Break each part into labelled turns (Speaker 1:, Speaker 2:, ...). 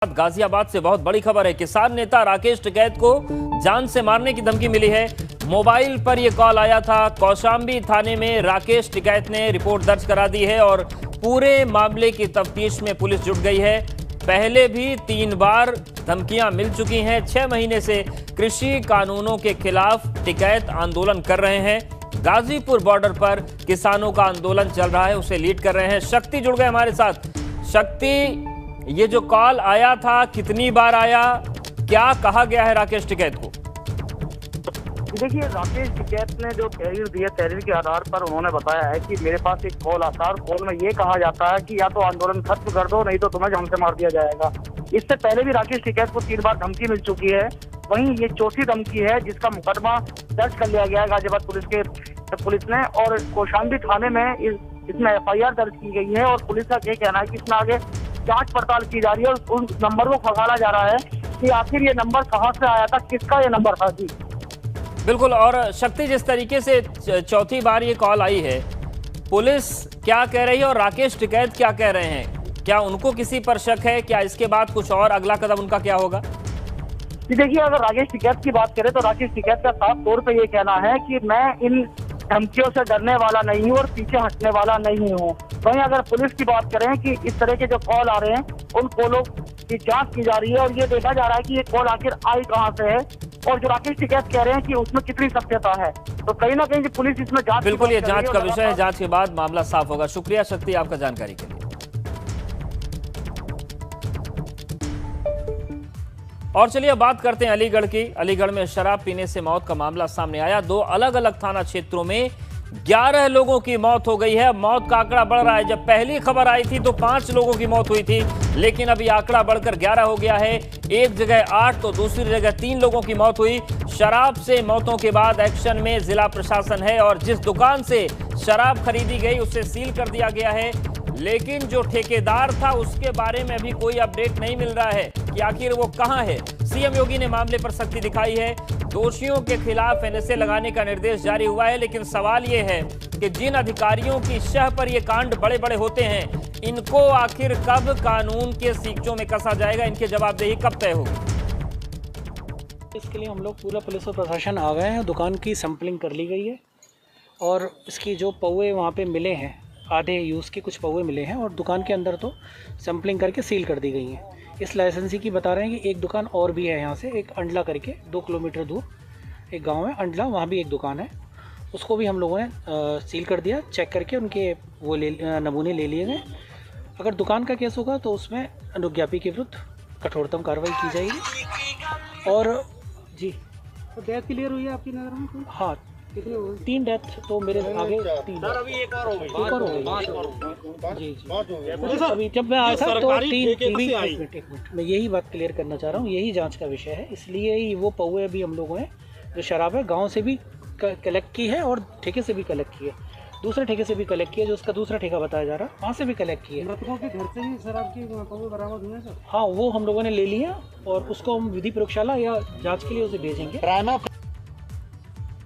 Speaker 1: गाजियाबाद से बहुत बड़ी खबर है। किसान नेता राकेश टिकैत को जान से मारने की धमकी मिली है। मोबाइल पर यह कॉल आया था। कौशाम्बी थाने में राकेश टिकैत ने रिपोर्ट दर्ज करा दी है और पूरे मामले की तफ्तीश में पुलिस जुट गई है। पहले भी 3 बार धमकियां मिल चुकी हैं। 6 महीने से कृषि कानूनों के खिलाफ टिकैत आंदोलन कर रहे हैं। गाजीपुर बॉर्डर पर किसानों का आंदोलन चल रहा है, उसे लीड कर रहे हैं। शक्ति जुड़ गए हमारे साथ। शक्ति, ये जो कॉल आया था कितनी बार आया, क्या कहा गया है राकेश टिकैत को?
Speaker 2: देखिए, राकेश टिकैत ने जो तहरीर दी है, तहरीर के आधार पर उन्होंने बताया है कि मेरे पास एक कॉल आता है और कॉल में ये कहा जाता है कि या तो आंदोलन खत्म कर दो, नहीं तो तुम्हें जान से मार दिया जाएगा। इससे पहले भी राकेश टिकैत को 3 बार धमकी मिल चुकी है। वहीं ये चौथी धमकी है जिसका मुकदमा दर्ज कर लिया गया है गाजियाबाद पुलिस ने, और कौशाम्बी थाने में इसमें FIR दर्ज की गई है। और पुलिस का ये कहना है कि इसमें आगे जांच पड़ताल की जा रही है और उन नंबर को खंगाला जा रहा है कि आखिर ये नंबर कहां से आया था, किसका ये नंबर था। जी
Speaker 1: बिल्कुल। और शक्ति, जिस तरीके से चौथी बार ये कॉल आई है, पुलिस क्या कह रही है और राकेश टिकैत क्या कह रहे हैं? क्या उनको किसी पर शक है? क्या इसके बाद कुछ और अगला कदम उनका क्या होगा?
Speaker 2: देखिए, अगर राकेश टिकैत की बात करें तो राकेश टिकैत का साफ तौर पे ये कहना है कि मैं इन धमकियों से डरने वाला नहीं हूँ और पीछे हटने वाला नहीं हूँ। वहीं अगर पुलिस की बात करें कि इस तरह के जो कॉल आ रहे हैं उन कॉलों की जांच की जा रही है और ये देखा जा रहा है कि ये कॉल आखिर आई कहां से है और जो राकेश टिकैत कह रहे हैं कि उसमें कितनी सत्यता है। तो कहीं ना कहीं पुलिस इसमें जांच,
Speaker 1: बिल्कुल ये जांच का विषय है। जांच के बाद मामला साफ होगा। शुक्रिया शक्ति आपका जानकारी के लिए। और चलिए बात करते हैं अलीगढ़ की। अलीगढ़ में शराब पीने से मौत का मामला सामने आया। 2 अलग अलग थाना क्षेत्रों में 11 लोगों की मौत हो गई है। मौत का आंकड़ा बढ़ रहा है। जब पहली खबर आई थी तो 5 लोगों की मौत हुई थी, लेकिन अभी आंकड़ा बढ़कर 11 हो गया है। एक जगह 8 तो दूसरी जगह 3 लोगों की मौत हुई। शराब से मौतों के बाद एक्शन में जिला प्रशासन है और जिस दुकान से शराब खरीदी गई उसे सील कर दिया गया है। लेकिन जो ठेकेदार था उसके बारे में अभी कोई अपडेट नहीं मिल रहा है कि आखिर वो कहां है। सीएम योगी ने मामले पर सख्ती दिखाई है। दोषियों के खिलाफ NSA लगाने का निर्देश जारी हुआ है। लेकिन सवाल ये है कि जिन अधिकारियों की शह पर ये कांड बड़े बड़े होते हैं, इनको आखिर कब कानून के सींचों में कसा जाएगा, इनकी जवाबदेही कब तय होगी?
Speaker 3: इसके लिए हम लोग पूरा पुलिस और प्रशासन आ गए हैं। दुकान की सैंपलिंग कर ली गई है और इसकी जो पौवे वहाँ पे मिले हैं, आधे यूज़ के कुछ पौवे मिले हैं और दुकान के अंदर तो सैंपलिंग करके सील कर दी गई हैं। इस लाइसेंसी की बता रहे हैं कि एक दुकान और भी है यहाँ से, एक अंडला करके 2 किलोमीटर दूर एक गांव है अंडला, वहाँ भी एक दुकान है। उसको भी हम लोगों ने सील कर दिया। चेक करके उनके वो नमूने ले लिए गए। अगर दुकान का केस होगा तो उसमें अनुज्ञापी के विरुद्ध कठोरतम कार्रवाई की जाएगी। और जी,
Speaker 4: तो डेथ क्लियर हुई है आपकी नज़र में?
Speaker 3: हाँ, 3 डेथ तो मेरे आगे 3
Speaker 4: अभी एक और हो गई।
Speaker 3: जी जी। अभी जब मैं आया था तो 3 एक मिनट मैं यही बात क्लियर करना चाह रहा हूँ। यही जांच का विषय है। इसलिए ही वो पौवे अभी हम लोगों ने जो शराब है गांव से भी कलेक्ट की है और ठेके से भी कलेक्ट की है, दूसरे ठेके से भी कलेक्ट किया, जो उसका दूसरा ठेका बताया जा रहा है वहाँ से भी कलेक्ट किया।
Speaker 4: मृतकों के घर से ही शराब की पौवे बरामद हुए सर?
Speaker 3: हाँ, वो हम लोगों ने ले लिया और उसको हम विधि प्रयोगशाला या जाँच के लिए उसे भेजेंगे।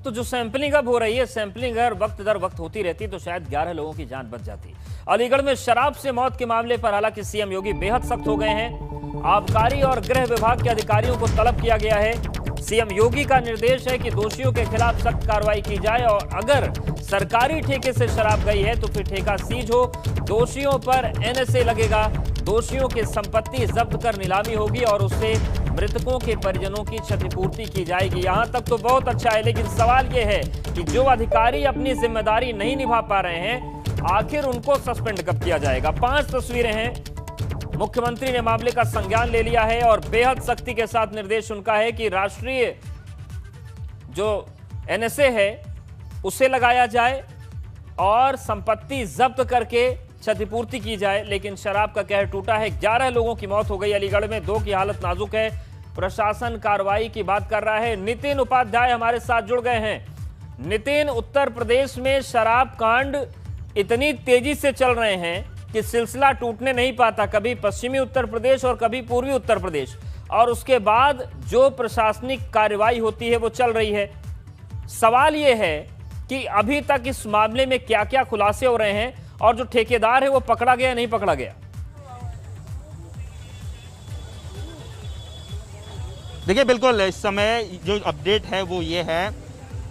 Speaker 1: तो जो सैंपलिंग अब हो रही है, सैंपलिंग अगर वक्त दर वक्त होती रहती तो शायद 11 लोगों की जान बच जाती। अलीगढ़ में शराब से मौत के मामले पर हालांकि सीएम योगी बेहद सख्त हो गए हैं। आबकारी और गृह विभाग के अधिकारियों को तलब किया गया है। सीएम योगी का निर्देश है कि दोषियों के खिलाफ सख्त कार्रवाई की जाए और अगर सरकारी ठेके से शराब गई है तो फिर ठेका सीज हो। दोषियों पर NSA लगेगा। दोषियों की संपत्ति जब्त कर नीलामी होगी और उससे मृतकों के परिजनों की क्षतिपूर्ति की जाएगी। यहां तक तो बहुत अच्छा है, लेकिन सवाल यह है कि जो अधिकारी अपनी जिम्मेदारी नहीं निभा पा रहे हैं, आखिर उनको सस्पेंड कब किया जाएगा? 5 तस्वीरें हैं। मुख्यमंत्री ने मामले का संज्ञान ले लिया है और बेहद सख्ती के साथ निर्देश उनका है कि राष्ट्रीय जो NSA है उसे लगाया जाए और संपत्ति जब्त करके क्षतिपूर्ति की जाए। लेकिन शराब का कहर टूटा है। 11 लोगों की मौत हो गई अलीगढ़ में, 2 की हालत नाजुक है। प्रशासन कार्रवाई की बात कर रहा है। नितिन उपाध्याय हमारे साथ जुड़ गए हैं। नितिन, उत्तर प्रदेश में शराब कांड इतनी तेजी से चल रहे हैं कि सिलसिला टूटने नहीं पाता। कभी पश्चिमी उत्तर प्रदेश और कभी पूर्वी उत्तर प्रदेश, और उसके बाद जो प्रशासनिक कार्रवाई होती है वो चल रही है। सवाल ये है कि अभी तक इस मामले में क्या क्या खुलासे हो रहे हैं और जो ठेकेदार है वो पकड़ा गया नहीं पकड़ा गया?
Speaker 5: देखिए बिल्कुल इस समय जो अपडेट है वो ये है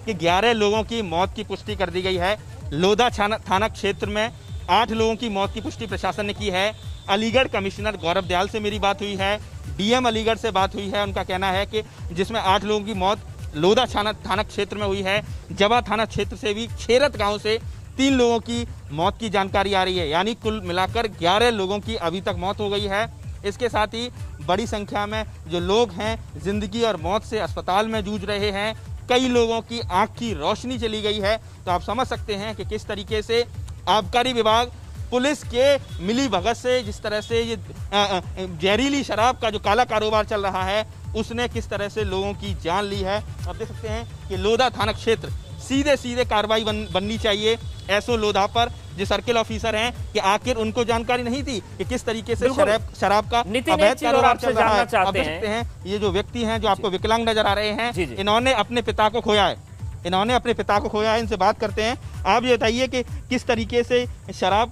Speaker 5: कि 11 लोगों की मौत की पुष्टि कर दी गई है। लोधा थाना क्षेत्र में 8 लोगों की मौत की पुष्टि प्रशासन ने की है। अलीगढ़ कमिश्नर गौरव दयाल से मेरी बात हुई है, डीएम अलीगढ़ से बात हुई है। उनका कहना है कि जिसमें 8 लोगों की मौत लोधा थाना क्षेत्र में हुई है। जवा थाना क्षेत्र से भी खेरत गांव से 3 लोगों की मौत की जानकारी आ रही है, यानी कुल मिलाकर 11 लोगों की अभी तक मौत हो गई है। इसके साथ ही बड़ी संख्या में जो लोग हैं जिंदगी और मौत से अस्पताल में जूझ रहे हैं। कई लोगों की आंख की रोशनी चली गई है। तो आप समझ सकते हैं कि किस तरीके से आबकारी विभाग पुलिस के मिली भगत से जिस तरह से ये जहरीली शराब का जो काला कारोबार चल रहा है उसने किस तरह से लोगों की जान ली है। आप देख सकते हैं कि लोधा थाना क्षेत्र सीधे कार्रवाई बननी चाहिए एसओ लोधा पर जो सर्किल ऑफिसर हैं कि आखिर उनको जानकारी नहीं थी कि किस तरीके से शराब का अवैध कारोबार चल रहा है। आप देख सकते हैं ये जो व्यक्ति हैं जो आपको विकलांग नजर आ रहे हैं, इन्होंने अपने पिता को खोया है। इनसे बात करते हैं। आप ये बताइए कि किस तरीके से शराब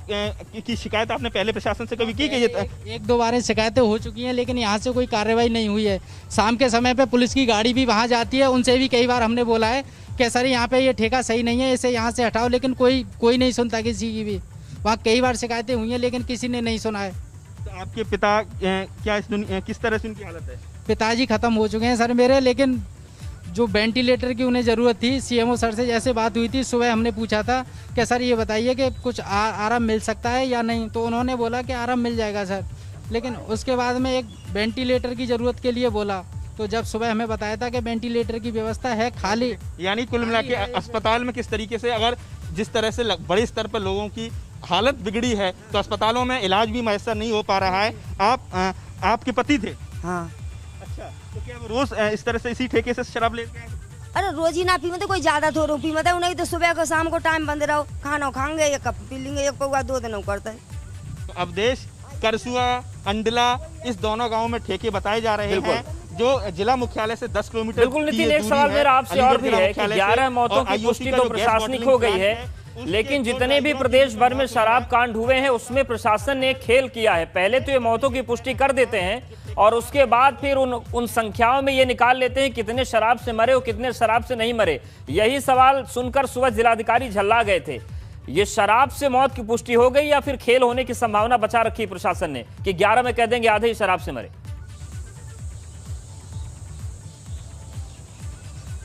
Speaker 5: की शिकायत आपने पहले प्रशासन से कभी की?
Speaker 6: एक दो बार शिकायतें हो चुकी हैं लेकिन यहाँ से कोई कार्रवाई नहीं हुई है। शाम के समय पे पुलिस की गाड़ी भी वहाँ जाती है, उनसे भी कई बार हमने बोला है कि सर यहाँ पे ये ठेका सही नहीं है, इसे यहाँ से हटाओ, लेकिन कोई नहीं सुनता किसी की भी। वहाँ कई बार शिकायतें हुई हैं लेकिन किसी ने नहीं सुना है।
Speaker 5: तो आपके पिता किस तरह से उनकी हालत है?
Speaker 6: पिताजी खत्म हो चुके हैं सर मेरे, लेकिन जो वेंटिलेटर की उन्हें ज़रूरत थी, सीएमओ सर से जैसे बात हुई थी सुबह हमने पूछा था कि सर ये बताइए कि कुछ आराम मिल सकता है या नहीं, तो उन्होंने बोला कि आराम मिल जाएगा सर, लेकिन उसके बाद में एक वेंटिलेटर की ज़रूरत के लिए बोला। तो जब सुबह हमें बताया था कि वेंटिलेटर की व्यवस्था है खाली,
Speaker 5: यानी कुल मिला के अस्पताल में किस तरीके से अगर जिस तरह से बड़े स्तर पर लोगों की हालत बिगड़ी है तो अस्पतालों में इलाज भी मैसर नहीं हो पा रहा है। आपके पति थे?
Speaker 7: हाँ।
Speaker 5: अच्छा, तो क्या वो रोज इस तरह से इसी ठेके से शराब लेते हैं?
Speaker 7: अरे रोज ही ना पी मत, कोई ज्यादा थोड़ा पी मत, उन्हें तो सुबह को शाम को टाइम बंद रहो, खाना खाएंगे एक कप पी लेंगे, एक पौवा 2 दिन करते हैं।
Speaker 5: तो अवदेश, करसुआ, अंडला इस दोनों गाँव में ठेके बताए जा रहे हैं जो जिला मुख्यालय से 10 किलोमीटर।
Speaker 1: बिल्कुल नितिन, एक सवाल मेरा आपसे और भी है कि 11 मौतों की पुष्टि तो प्रशासनिक हो गई है, लेकिन जितने भी प्रदेश भर में शराब कांड हुए हैं उसमें प्रशासन ने खेल किया है। पहले तो ये मौतों की पुष्टि कर देते हैं और उसके बाद फिर उन संख्याओं में ये निकाल लेते हैं कितने शराब से मरे और कितने शराब से नहीं मरे। यही सवाल सुनकर सुबह जिलाधिकारी झल्ला गए थे। ये शराब से मौत की पुष्टि हो गई या फिर खेल होने की संभावना बचा रखी प्रशासन ने कि 11 में कह देंगे आधे ही शराब से मरे?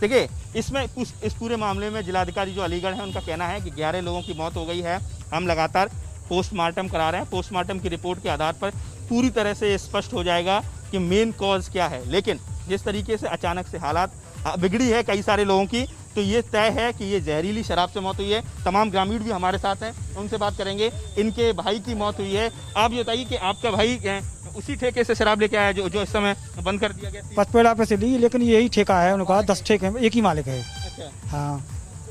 Speaker 5: देखिए इसमें इस पूरे मामले में जिलाधिकारी जो अलीगढ़ है उनका कहना है कि 11 लोगों की मौत हो गई है। हम लगातार पोस्टमार्टम करा रहे हैं। पोस्टमार्टम की रिपोर्ट के आधार पर पूरी तरह से स्पष्ट हो जाएगा कि मेन कॉज क्या है। लेकिन जिस तरीके से अचानक से हालात बिगड़ी है कई सारे लोगों की, तो ये तय है कि ये जहरीली शराब से मौत हुई है। तमाम ग्रामीण भी हमारे साथ हैं, उनसे बात करेंगे। इनके भाई की मौत हुई है। आप ये बताइए कि आपका भाई उसी ठेके से शराब लेके आया जो इस समय बंद कर दिया गया?
Speaker 8: पचपेड़ा पे से ली, लेकिन यही ठेका है उनका, 10 ठेके एक ही मालिक है।
Speaker 5: अच्छा।
Speaker 8: हाँ,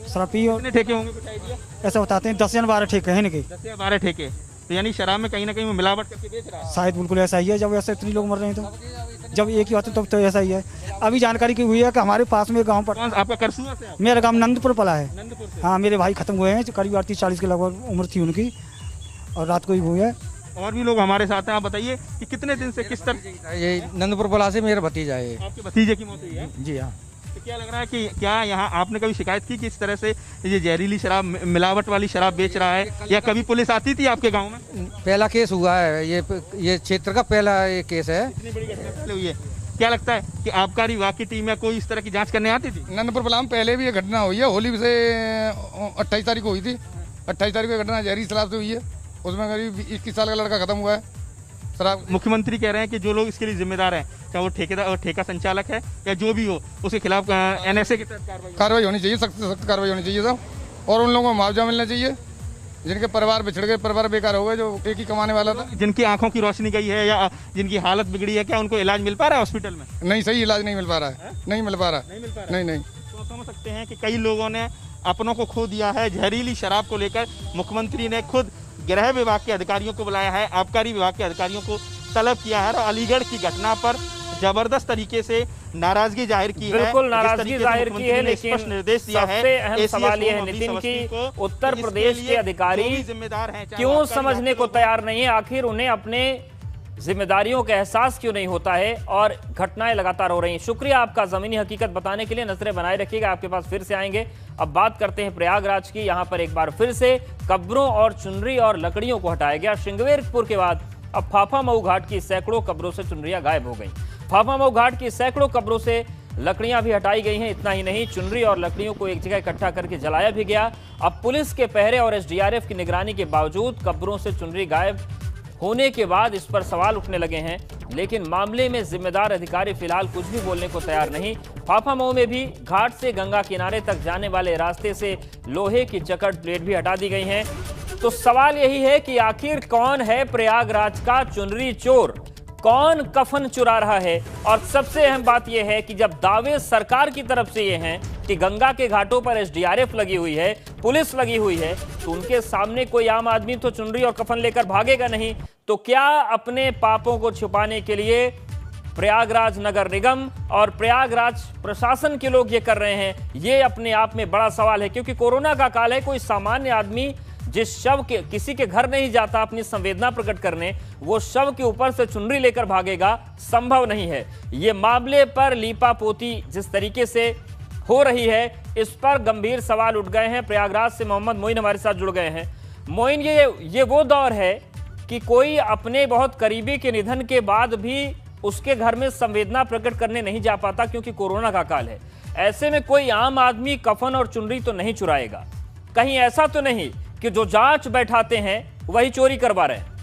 Speaker 8: शराब पी।
Speaker 5: कितने ठेके होंगे कुछ आइडिया?
Speaker 8: ऐसा बताते हैं 10 या 12 ठेके हैं इनके।
Speaker 5: 10 या 12 ठेके, तो यानी शराब में कहीं ना कहीं मिलावट करके बेच रहा है।
Speaker 8: शायद बिल्कुल ऐसा ही है। जब ऐसे इतने लोग मर रहे हैं तो जब एक ही बात तब तो ऐसा ही है। अभी जानकारी की हुई है कि हमारे पास में गाँव पर,
Speaker 5: आपका करसुआ से?
Speaker 8: मेरा गाँव नंदपुर पला है।
Speaker 5: नंदपुर से?
Speaker 8: हाँ, मेरे भाई खत्म हुए हैं, करीब 38-40 के लगभग उम्र थी उनकी, और रात को ही हुई है।
Speaker 5: और भी लोग हमारे साथ हैं। आप बताइए कि कितने दिन से किस तरह?
Speaker 9: ये नंदपुर पला से मेरा भतीजा है।
Speaker 5: आपके भतीजे की मौत हुई है?
Speaker 9: जी हाँ।
Speaker 5: तो क्या लग रहा है कि क्या यहाँ आपने कभी शिकायत की कि इस तरह से ये जहरीली शराब, मिलावट वाली शराब बेच रहा है, या कभी पुलिस आती थी आपके गांव में?
Speaker 9: पहला केस हुआ है, ये क्षेत्र का पहला ये केस है।
Speaker 5: इतनी बड़ी घटना पहले हुई है। क्या लगता है कि आबकारी विभाग की टीम या कोई इस तरह की जाँच करने आती थी?
Speaker 9: नंदपुर पला में पहले भी ये घटना हुई है, होली से 28 तारीख को हुई थी। 28 तारीख को घटना जहरीली शराब से हुई है, उसमें करीब 21 साल का लड़का खत्म हुआ है शराब।
Speaker 5: मुख्यमंत्री कह रहे हैं कि जो लोग इसके लिए जिम्मेदार हैं, चाहे वो ठेकेदार और ठेका संचालक है या जो भी हो, उसके खिलाफ NSA के तहत
Speaker 9: कार्रवाई होनी चाहिए, सख्त से सख्त कार्रवाई होनी चाहिए साहब। और उन लोगों को मुआवजा मिलना चाहिए जिनके परिवार बिछड़ गए, परिवार बेकार हो गए, जो एक ही कमाने वाला था।
Speaker 5: जिनकी आंखों की रोशनी गई है या जिनकी हालत बिगड़ी है, क्या उनको इलाज मिल पा रहा है हॉस्पिटल में?
Speaker 9: नहीं, सही इलाज नहीं मिल पा रहा है। नहीं मिल पा रहा। नहीं।
Speaker 5: तो आप समझ सकते हैं कि कई लोगों ने अपनों को खो दिया है। जहरीली शराब को लेकर मुख्यमंत्री ने खुद गृह विभाग के अधिकारियों को बुलाया है, आबकारी विभाग के अधिकारियों को तलब किया है और अलीगढ़ की घटना पर जबरदस्त तरीके से नाराजगी जाहिर की है।
Speaker 1: बिल्कुल नाराजगी जाहिर की है, लेकिन
Speaker 5: निर्देश दिया है।
Speaker 1: सबसे अहम सवाल यह है नितिन की उत्तर प्रदेश के अधिकारी
Speaker 5: जिम्मेदार हैं,
Speaker 1: क्यों समझने को तैयार नहीं है। आखिर उन्हें अपने जिम्मेदारियों का एहसास क्यों नहीं होता है और घटनाएं लगातार हो रही हैं। शुक्रिया आपका जमीनी हकीकत बताने के लिए। नजरें बनाए रखिएगा, आपके पास फिर से आएंगे। अब बात करते हैं प्रयागराज की। यहां पर एक बार फिर से कब्रों और चुनरी और लकड़ियों को हटाया गया। श्रृंगवेरपुर के बाद अब फाफामऊ घाट की सैकड़ों कब्रों से चुनरियां गायब हो गई। फाफामऊ घाट की सैकड़ों कब्रों से लकड़ियां भी हटाई गई हैं। इतना ही नहीं, चुनरी और लकड़ियों को एक जगह इकट्ठा करके जलाया भी गया। अब पुलिस के पहरे और एसडीआरएफ की निगरानी के बावजूद कब्रों से चुनरी गायब होने के बाद इस पर सवाल उठने लगे हैं, लेकिन मामले में जिम्मेदार अधिकारी फिलहाल कुछ भी बोलने को तैयार नहीं। फाफामऊ में भी घाट से गंगा किनारे तक जाने वाले रास्ते से लोहे की चकट प्लेट भी हटा दी गई हैं। तो सवाल यही है कि आखिर कौन है प्रयागराज का चुनरी चोर, कौन कफन चुरा रहा है। और सबसे अहम बात यह है कि जब दावे सरकार की तरफ से ये हैं कि गंगा के घाटों पर एसडीआरएफ लगी हुई है, पुलिस लगी हुई है, तो उनके सामने कोई आम आदमी तो चुनरी और कफन लेकर भागेगा नहीं। तो क्या अपने पापों को छुपाने के लिए प्रयागराज नगर निगम और प्रयागराज प्रशासन के लोग ये कर रहे हैं? ये अपने आप में बड़ा सवाल है, क्योंकि कोरोना का काल है। कोई सामान्य आदमी जिस शव के किसी के घर नहीं जाता अपनी संवेदना प्रकट करने, वो शव के ऊपर से चुनरी लेकर भागेगा, संभव नहीं है। ये मामले पर लीपापोती जिस तरीके से हो रही है, इस पर गंभीर सवाल उठ गए हैं। प्रयागराज से मोहम्मद मोइन हमारे साथ जुड़ गए हैं। मोइन, ये वो दौर है कि कोई अपने बहुत करीबी के निधन के बाद भी उसके घर में संवेदना प्रकट करने नहीं जा पाता, क्योंकि कोरोना का काल है। ऐसे में कोई आम आदमी कफन और चुनरी तो नहीं चुराएगा। कहीं ऐसा तो नहीं कि जो जांच बैठाते हैं वही चोरी करवा रहे हैं?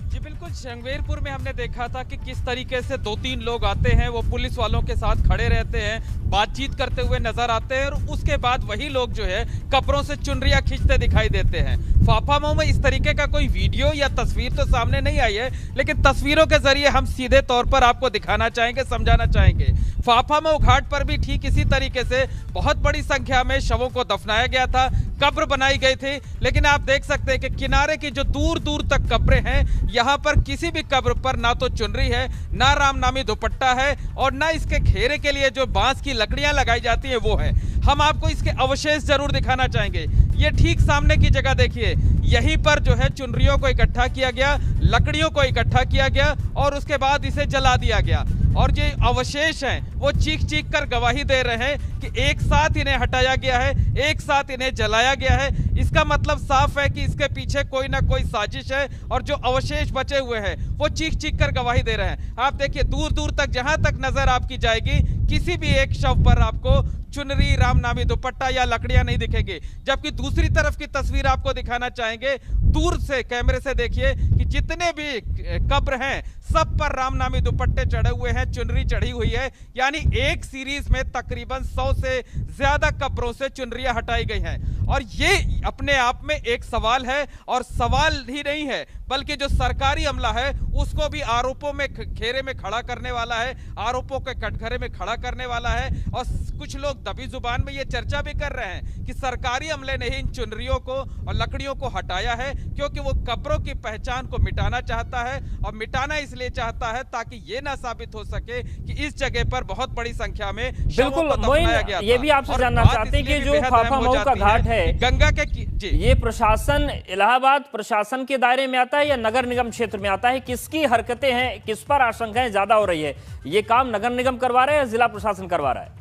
Speaker 10: जी बिल्कुल, श्रृंगवेरपुर में हमने देखा था कि किस तरीके से 2-3 लोग आते हैं, वो पुलिस वालों के साथ खड़े रहते हैं, बातचीत करते हुए नजर आते हैं, और उसके बाद वही लोग जो है कब्रों से चुनरियां खींचते दिखाई देते हैं। फाफामऊ में इस तरीके का कोई वीडियो या तस्वीर तो सामने नहीं आई है, लेकिन तस्वीरों के जरिए हम सीधे तौर पर आपको दिखाना चाहेंगे, समझाना चाहेंगे। फाफामऊ घाट पर भी ठीक इसी तरीके से बहुत बड़ी संख्या में शवों को दफनाया गया था, कब्र बनाई गई थी, लेकिन आप देख सकते हैं कि किनारे की जो दूर दूर तक कब्रें हैं, यहाँ पर किसी भी कब्र पर ना तो चुनरी है, ना रामनामी दुपट्टा है, और ना इसके घेरे के लिए जो बांस की लकड़ियां लगाई जाती है वो है। हम आपको इसके अवशेष जरूर दिखाना चाहेंगे। ये ठीक सामने की जगह देखिए, यहीं पर जो है चुनरियों को इकट्ठा किया गया, लकड़ियों को इकट्ठा किया गया और उसके बाद इसे जला दिया गया। और जो अवशेष हैं वो चीख चीख कर गवाही दे रहे हैं कि एक साथ इन्हें हटाया गया है, एक साथ इन्हें जलाया गया है। इसका मतलब साफ है कि इसके पीछे कोई ना कोई साजिश है, और जो अवशेष बचे हुए हैं वो चीख चीख कर गवाही दे रहे हैं। आप देखिए, दूर दूर तक जहां तक नजर आपकी जाएगी, किसी भी एक शव पर आपको चुनरी, रामनामी दुपट्टा या लकड़ियां नहीं दिखेगी। जबकि दूसरी तरफ की तस्वीर आपको दिखाना चाहेंगे, दूर से कैमरे से देखिए कि जितने भी कब्र हैं सब पर रामनामी दुपट्टे चढ़े हुए हैं, चुनरी चढ़ी हुई है। यानी एक सीरीज में तकरीबन 100 से ज्यादा कब्रों से चुनरियां हटाई गई हैं। और ये अपने आप में एक सवाल है, और सवाल ही नहीं है बल्कि जो सरकारी अमला है उसको भी आरोपों में घेरे में खड़ा करने वाला है, आरोपों के कटघरे में खड़ा करने वाला है। और कुछ लोग दबी जुबान में ये चर्चा भी कर रहे हैं कि सरकारी अमले ने ही इन चुनरियों को और लकड़ियों को हटाया है, क्योंकि वो कब्रों की पहचान को मिटाना चाहता है, और मिटाना इसलिए चाहता है ताकि ये ना साबित हो सके कि इस जगह पर बहुत बड़ी संख्या में
Speaker 1: बिल्कुल मोइन, ये भी आपसे जानना चाहते हैं कि जो फाफामऊ का घाट है
Speaker 10: गंगा के
Speaker 1: ये प्रशासन, इलाहाबाद प्रशासन के दायरे में आता है या नगर निगम क्षेत्र में आता है? किसकी हरकतें हैं, किस पर आशंकाएं ज्यादा हो रही है? ये काम नगर निगम करवा रहा है या जिला प्रशासन करवा रहा है?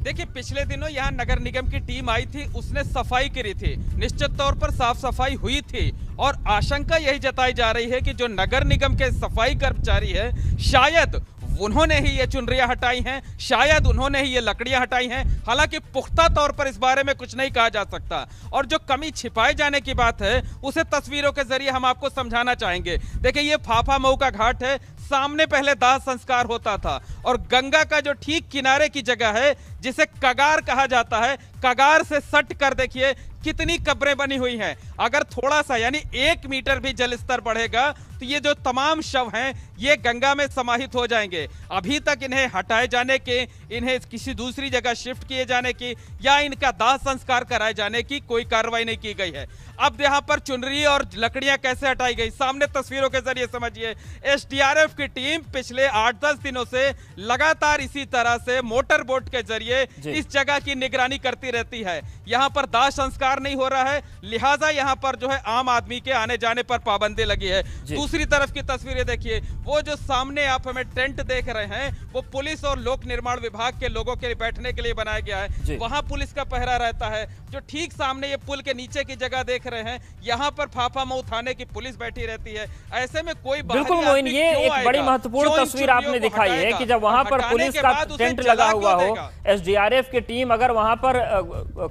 Speaker 10: देखिए, पिछले दिनों यहाँ नगर निगम की टीम आई थी, उसने सफाई करी थी, निश्चित तौर पर साफ सफाई हुई थी, और आशंका यही जताई जा रही है कि जो नगर निगम के सफाई कर्मचारी है, शायद उन्होंने ही ये चुनरियां हटाई हैं, शायद उन्होंने ही ये लकड़ियां हटाई हैं। हालांकि पुख्ता तौर पर इस बारे में कुछ नहीं कहा जा सकता, और जो कमी छिपाए जाने की बात है उसे तस्वीरों के जरिए हम आपको समझाना चाहेंगे। देखिए, ये फाफामऊ का घाट है, सामने पहले दाह संस्कार होता था, और गंगा का जो ठीक किनारे की जगह है जिसे कगार कहा जाता है, कगार से सट कर देखिए कितनी कब्रें बनी हुई हैं। अगर थोड़ा सा यानी 1 मीटर भी जल स्तर बढ़ेगा तो तो ये जो तमाम शव हैं ये गंगा में समाहित हो जाएंगे। अभी तक इन्हें हटाए जाने के, इन्हें किसी दूसरी जगह शिफ्ट किए जाने की या इनका दाह संस्कार कराए जाने की कोई कार्रवाई नहीं की गई है। अब यहाँ पर चुनरी और लकड़ियां कैसे हटाई गई, सामने तस्वीरों के जरिए समझिए। एसडीआरएफ की टीम पिछले 8-10 दिनों से लगातार इसी तरह से मोटर बोट के जरिए इस जगह की निगरानी करती रहती है। यहाँ पर दाह संस्कार नहीं हो रहा है, लिहाजा यहाँ पर जो है आम आदमी के आने जाने पर पाबंदी लगी है। दूसरी तरफ की तस्वीरें देखिए, वो जो सामने आप हमें टेंट देख रहे हैं वो पुलिस और लोक निर्माण विभाग के लोगों के लिए बैठने के लिए बनाया गया है। वहां पुलिस का पहरा रहता है। जो ठीक सामने ये पुल के नीचे की जगह देख रहे हैं, यहाँ पर फाफामऊ थाने की पुलिस बैठी रहती है। ऐसे में कोई
Speaker 1: बिल्कुल मोइन, ये एक बड़ी महत्वपूर्ण तस्वीर आपने दिखाई है कि जब वहां पर पुलिस का टेंट लगा हुआ हो, एसडीआरएफ की टीम अगर वहां पर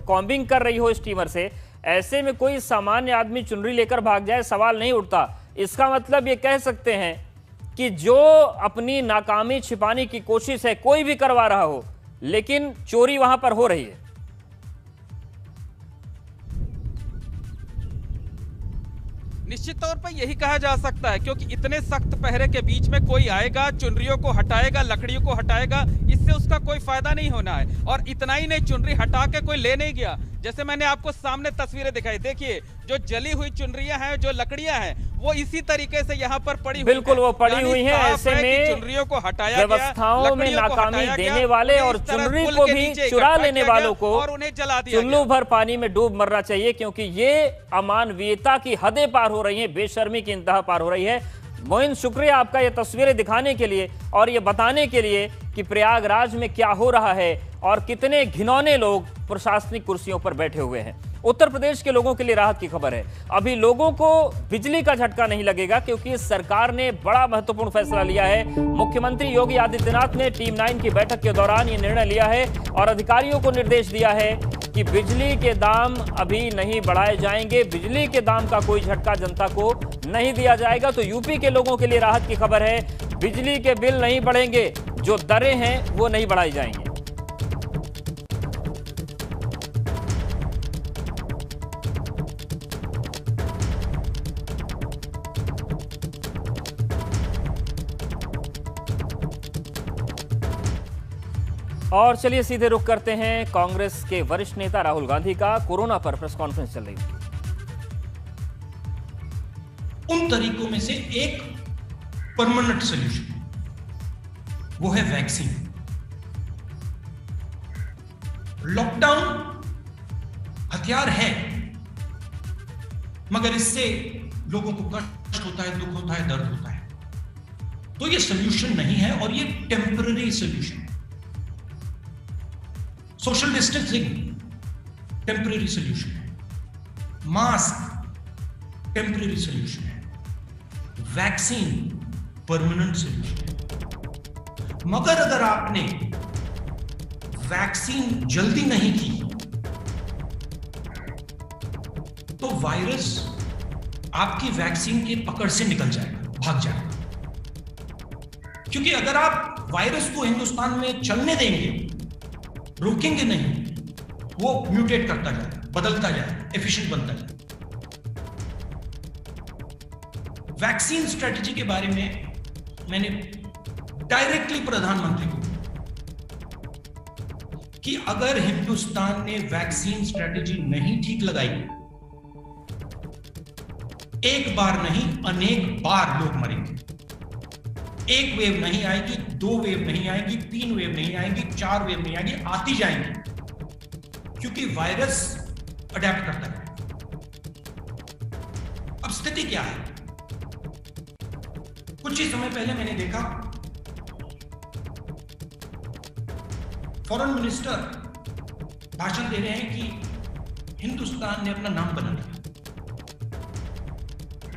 Speaker 1: कॉम्बिंग कर रही हो स्टीमर से, ऐसे में कोई सामान्य आदमी चुनरी लेकर भाग जाए, सवाल नहीं उठता। इसका मतलब ये कह सकते हैं कि जो अपनी नाकामी छिपाने की कोशिश है कोई भी करवा रहा हो, लेकिन चोरी वहां पर हो रही है।
Speaker 10: निश्चित तौर पर यही कहा जा सकता है, क्योंकि इतने सख्त पहरे के बीच में कोई आएगा, चुनरियों को हटाएगा, लकड़ियों को हटाएगा, इससे उसका कोई फायदा नहीं होना है। और इतना ही नहीं, चुनरी हटा के कोई ले नहीं गया। जैसे मैंने आपको सामने तस्वीरें दिखाई, देखिए जो जली हुई चुनरियां हैं, जो लकड़ियां हैं, वो इसी तरीके से यहाँ पर पड़ी हुई
Speaker 1: बिल्कुल वो पड़ी हुई है। ऐसे में
Speaker 10: चुनरियों को हटाया,
Speaker 1: व्यवस्थाओं में नाकामी देने वाले और चुनरी को भी चुरा लेने वालों को
Speaker 10: और उन्हें जला दिया,
Speaker 1: चुल्लू भर पानी में डूब मरना चाहिए, क्योंकि ये अमानवीयता की हदें पार हो रही हैं, बेशर्मी की इंतहा पार हो रही है। मोइन, शुक्रिया आपका ये तस्वीरें दिखाने के लिए और ये बताने के लिए कि प्रयागराज में क्या हो रहा है और कितने घिनौने लोग प्रशासनिक कुर्सियों पर बैठे हुए हैं। उत्तर प्रदेश के लोगों के लिए राहत की खबर है, अभी लोगों को बिजली का झटका नहीं लगेगा, क्योंकि सरकार ने बड़ा महत्वपूर्ण फैसला लिया है। मुख्यमंत्री योगी आदित्यनाथ ने टीम 9 की बैठक के दौरान ये निर्णय लिया है और अधिकारियों को निर्देश दिया है कि बिजली के दाम अभी नहीं बढ़ाए जाएंगे, बिजली के दाम का कोई झटका जनता को नहीं दिया जाएगा। तो यूपी के लोगों के लिए राहत की खबर है, बिजली के बिल नहीं बढ़ेंगे, जो दरें हैं वो नहीं बढ़ाई जाएंगी। और चलिए सीधे रुख करते हैं कांग्रेस के वरिष्ठ नेता राहुल गांधी का। कोरोना पर प्रेस कॉन्फ्रेंस चल रही है।
Speaker 11: उन तरीकों में से एक परमानेंट सॉल्यूशन, वो है वैक्सीन। लॉकडाउन हथियार है, मगर इससे लोगों को कष्ट होता है, दुख होता है, दर्द होता है। तो ये सॉल्यूशन नहीं है और ये टेम्पररी सॉल्यूशन है। सोशल डिस्टेंसिंग टेम्पररी सॉल्यूशन है, मास्क टेम्पररी सॉल्यूशन है, वैक्सीन परमानेंट सॉल्यूशन है। मगर अगर आपने वैक्सीन जल्दी नहीं की तो वायरस आपकी वैक्सीन की पकड़ से निकल जाएगा, भाग जाएगा। क्योंकि अगर आप वायरस को हिंदुस्तान में चलने देंगे, रोकेंगे नहीं, वो म्यूटेट करता जाएगा, बदलता जाएगा, एफिशिएंट बनता जाएगा। वैक्सीन स्ट्रेटजी के बारे में मैंने डायरेक्टली प्रधानमंत्री को कि अगर हिंदुस्तान ने वैक्सीन स्ट्रेटजी नहीं ठीक लगाई, एक बार नहीं अनेक बार लोग मरेंगे। एक वेव नहीं आएगी, 2 वेव नहीं आएगी, 3 वेव नहीं आएगी, 4 वेव नहीं आएगी, आती जाएंगी, क्योंकि वायरस अडेप्ट करता है। अब स्थिति क्या है? कुछ ही समय पहले मैंने देखा फॉरेन मिनिस्टर भाषण दे रहे हैं कि हिंदुस्तान ने अपना नाम बना लिया,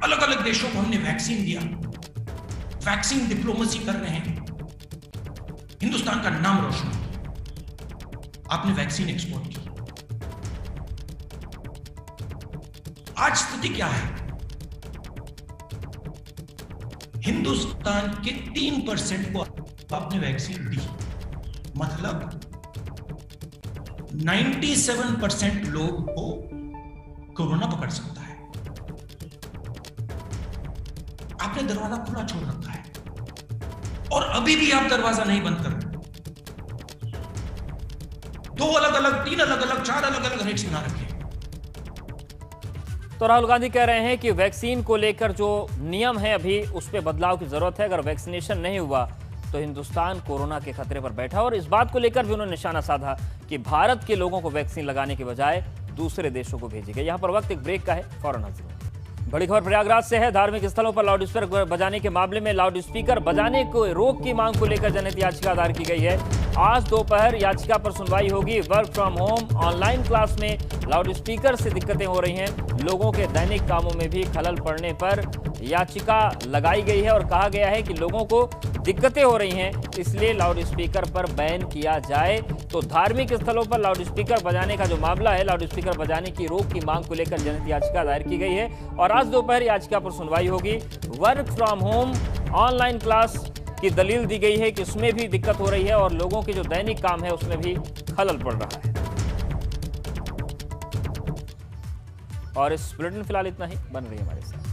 Speaker 11: अलग अलग देशों को हमने वैक्सीन दिया, वैक्सीन डिप्लोमेसी कर रहे हैं, हिंदुस्तान का नाम रोशन किया, आपने वैक्सीन एक्सपोर्ट की। आज स्थिति क्या है? हिंदुस्तान के 3% को आपने वैक्सीन दी, मतलब 97% लोग को कोरोना पकड़ सकता है। आपने दरवाजा खुला छोड़ रखा है और अभी भी आप दरवाजा नहीं बंद कर रहे। 2 अलग अलग, 3 अलग अलग, 4 अलग अलग रेट्स बना रखे।
Speaker 1: तो राहुल गांधी कह रहे हैं कि वैक्सीन को लेकर जो नियम है अभी उस पर बदलाव की जरूरत है। अगर वैक्सीनेशन नहीं हुआ तो हिंदुस्तान कोरोना के खतरे पर बैठा, और इस बात को लेकर भी उन्होंने निशाना साधा कि भारत के लोगों को वैक्सीन लगाने के बजाय दूसरे देशों को भेजेगा। यहां पर वक्त एक ब्रेक का है, फौरन हाजिर होंगे। बड़ी खबर प्रयागराज से है। धार्मिक स्थलों पर लाउडस्पीकर बजाने के मामले में लाउडस्पीकर बजाने को रोक की मांग को लेकर जनहित याचिका दायर की गई है। आज दोपहर याचिका पर सुनवाई होगी। Work from home, online class में लाउडस्पीकर से दिक्कतें हो रही हैं। लोगों के दैनिक कामों में भी खलल पड़ने पर याचिका लगाई गई है और कहा गया है कि लोगों को दिक्कतें हो रही हैं, इसलिए लाउडस्पीकर पर बैन किया जाए। तो धार्मिक स्थलों पर लाउडस्पीकर बजाने का जो मामला है, लाउडस्पीकर बजाने की रोक की मांग को लेकर जनहित याचिका दायर की गई है और आज दोपहर याचिका पर सुनवाई होगी। Work from home, online class की दलील दी गई है कि उसमें भी दिक्कत हो रही है और लोगों के जो दैनिक काम है उसमें भी खलल पड़ रहा है। और इस बुलेटिन फिलहाल इतना ही। बन रही है हमारे साथ।